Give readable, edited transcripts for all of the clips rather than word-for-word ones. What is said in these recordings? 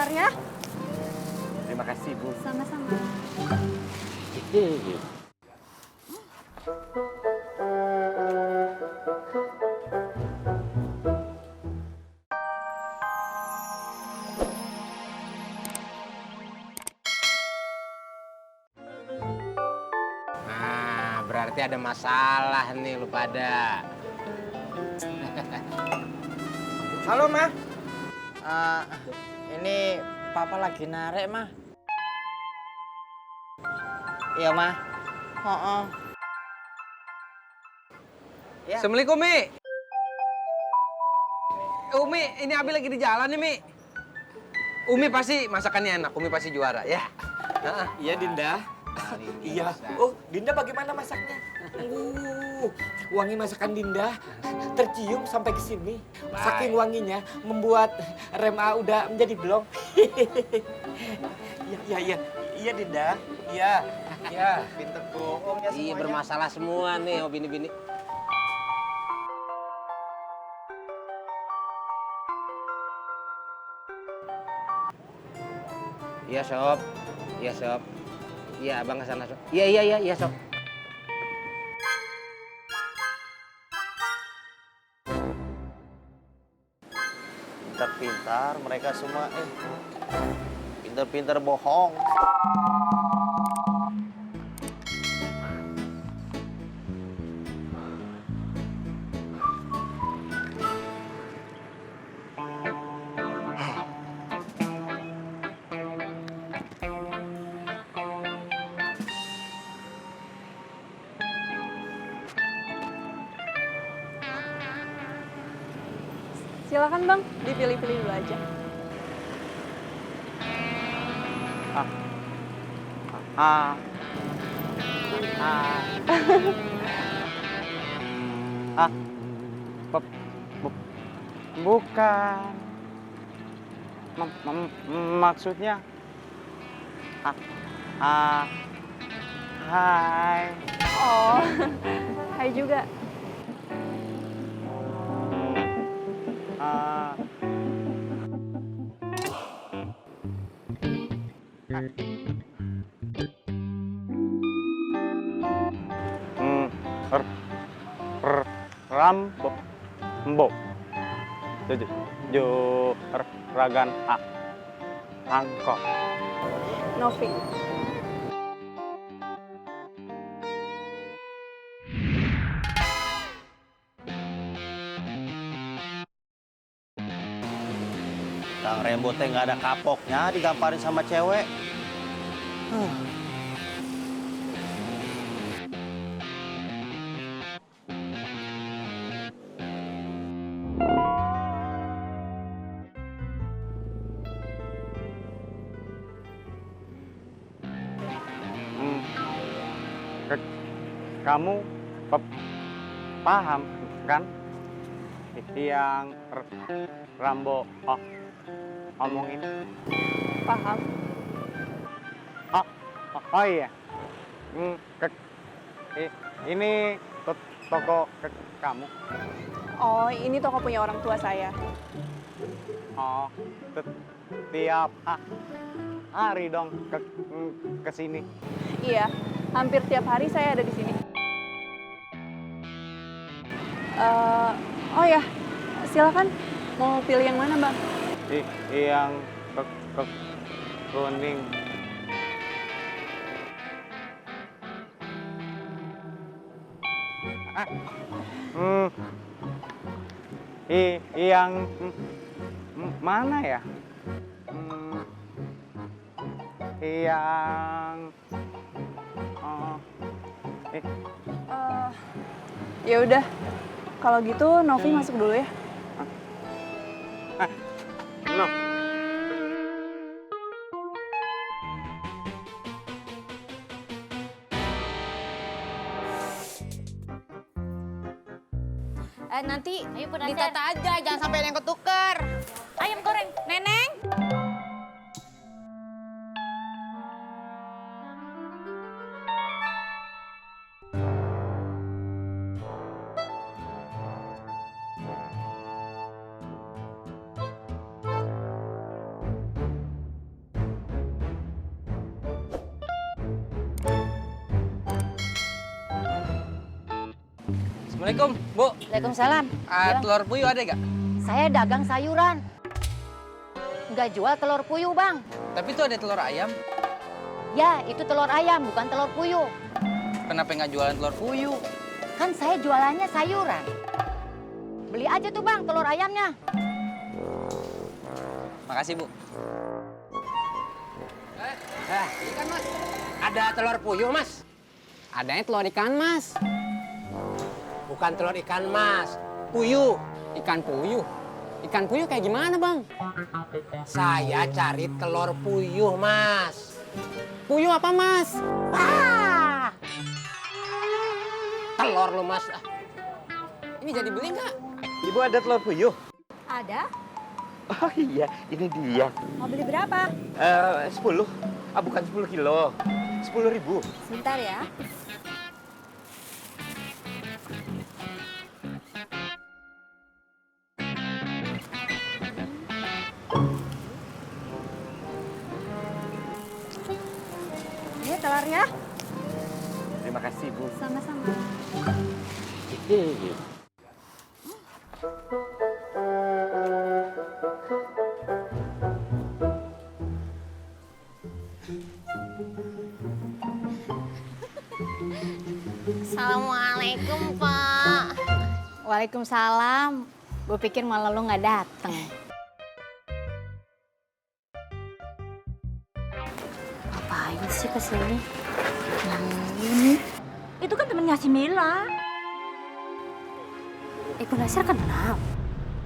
sebentar ya. Terima kasih, Bu. Sama-sama. Nah, berarti ada masalah nih lu pada. Halo, Ma. Ini Papa lagi narik, Ma. Iya, Ma. Oh. Ya. Assalamualaikum, Mi. Umi, ini Abi lagi di jalan nih, Mi. Umi pasti masakannya enak, Umi pasti juara, ya. Iya, Dinda. Iya. Oh, Dinda bagaimana masaknya? Wangi masakan Dinda tercium sampai ke sini. Saking wanginya membuat rem A udah menjadi blong. Iya, Dinda. Iya. Pinter bohong ya semuanya. Iya, bermasalah semua nih, oh bini-bini. Iya, Sob. Iya, Sob. Iya, Abang ke sana, Sob. Iya, Sob. Pintar-pintar mereka semua. Pintar-pintar bohong. Silakan Bang, dipilih-pilih dulu aja. Bukan. Maksudnya. Hai. Oh, hai juga. Rambo. Ragan angkot. Novi. Kang Rembo teh nggak ada kapoknya digamparin sama cewek. Kamu paham kan yang Rambo omongin? Paham. Oh iya. Ini toko kamu. Oh, ini toko punya orang tua saya. Oh, tiap hari dong ke sini. Iya, hampir tiap hari saya ada di sini. Oh ya, silakan. Mau pilih yang mana, Bang? Yang kuning. Yang mana ya? Yang Ya udah. Kalau gitu Novi masuk dulu ya. no. Nanti Ayo ditata aja, jangan sampai ada yang ketuker. ayam goreng, Neneng. Assalamualaikum, Bu. Waalaikumsalam. Telur puyuh ada gak? Saya dagang sayuran. Nggak jual telur puyuh, Bang. Tapi itu ada telur ayam. Ya, itu telur ayam, bukan telur puyuh. Kenapa nggak jualan telur puyuh? Kan saya jualannya sayuran. Beli aja tuh, Bang, telur ayamnya. Makasih, Bu. Ikan mas, ada telur puyuh mas. Adanya telur ikan mas. Bukan telur ikan mas, puyuh. Ikan puyuh. Ikan puyuh kayak gimana bang? Saya cari telur puyuh mas. Puyuh apa mas? Ah! Telur lo mas. Ini jadi beli nggak? Ibu ada telur puyuh? Ada? Oh iya, ini dia. Mau beli berapa? 10. Ah, bukan 10 kilo. 10.000. Sebentar ya. Ini telurnya. Terima kasih, Bu. Sama-sama. Assalamualaikum, Pak. Waalaikumsalam. Gue pikir malah lu nggak dateng. Ngapain sih kesini? Ini. Itu kan temennya si Mila. Ibu Nasir kenal?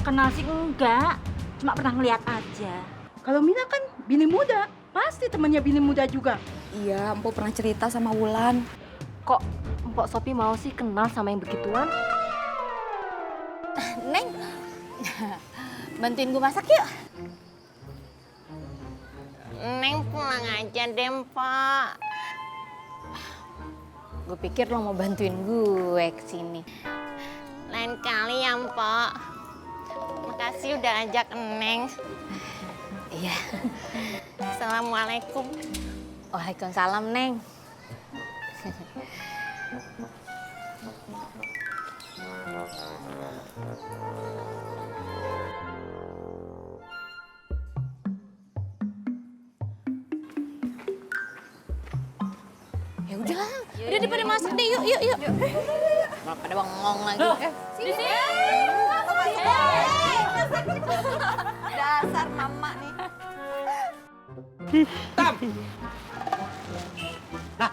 Kenal sih enggak, cuma pernah ngeliat aja. Kalau Mina kan bini muda, pasti temannya bini muda juga. Iya, Empok pernah cerita sama Wulan. Kok Empok Sopi mau sih kenal sama yang begituan? Neng, bantuin gue masak yuk. Neng pulang aja deh, Pak. Gue pikir lo mau bantuin gue kesini. Lain kali ya, Pak. Makasih udah ajak Neng. Iya. Assalamualaikum. Waalaikumsalam, Neng. Ya udah daripada masak deh, yuk. Malah pada bengong lagi. Di sini. Dasar mama nih. Tam. Nah,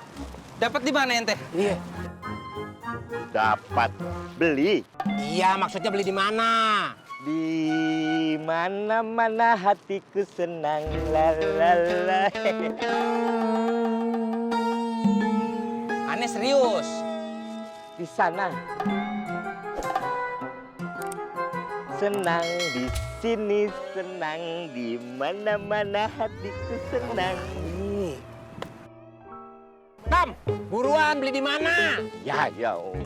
dapat di mana ente? Iya. Dapat beli. Iya maksudnya beli di mana? Di mana-mana hatiku senang. La la la. Aneh serius. Di sana. Senang di sini, senang di mana-mana hatiku senang. Tam, buruan beli di mana? Ya, oh.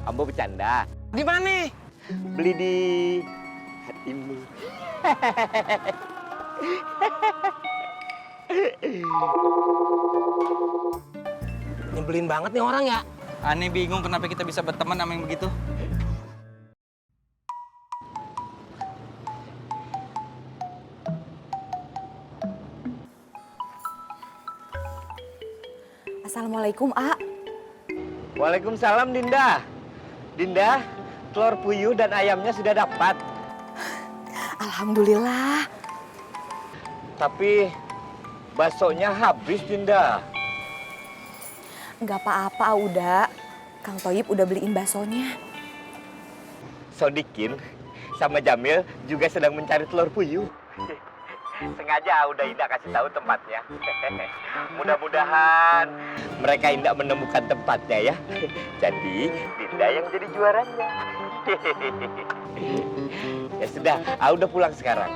Ambo bercanda. Di mana? Beli di hatimu. Nyebelin banget nih orang ya. Aneh bingung kenapa kita bisa berteman sama yang begitu. Assalamualaikum, A. Waalaikumsalam, Dinda. Dinda, telur puyuh dan ayamnya sudah dapat. Alhamdulillah. Tapi baksonya habis, Dinda. Nggak apa-apa, udah. Kang Toyib udah beliin baksonya. Sodikin sama Jamil juga sedang mencari telur puyuh. Sengaja udah Indah kasih tahu tempatnya. Mudah-mudahan mereka Indah menemukan tempatnya ya. Jadi Dinda yang jadi juaranya. Ya sudah, udah pulang sekarang.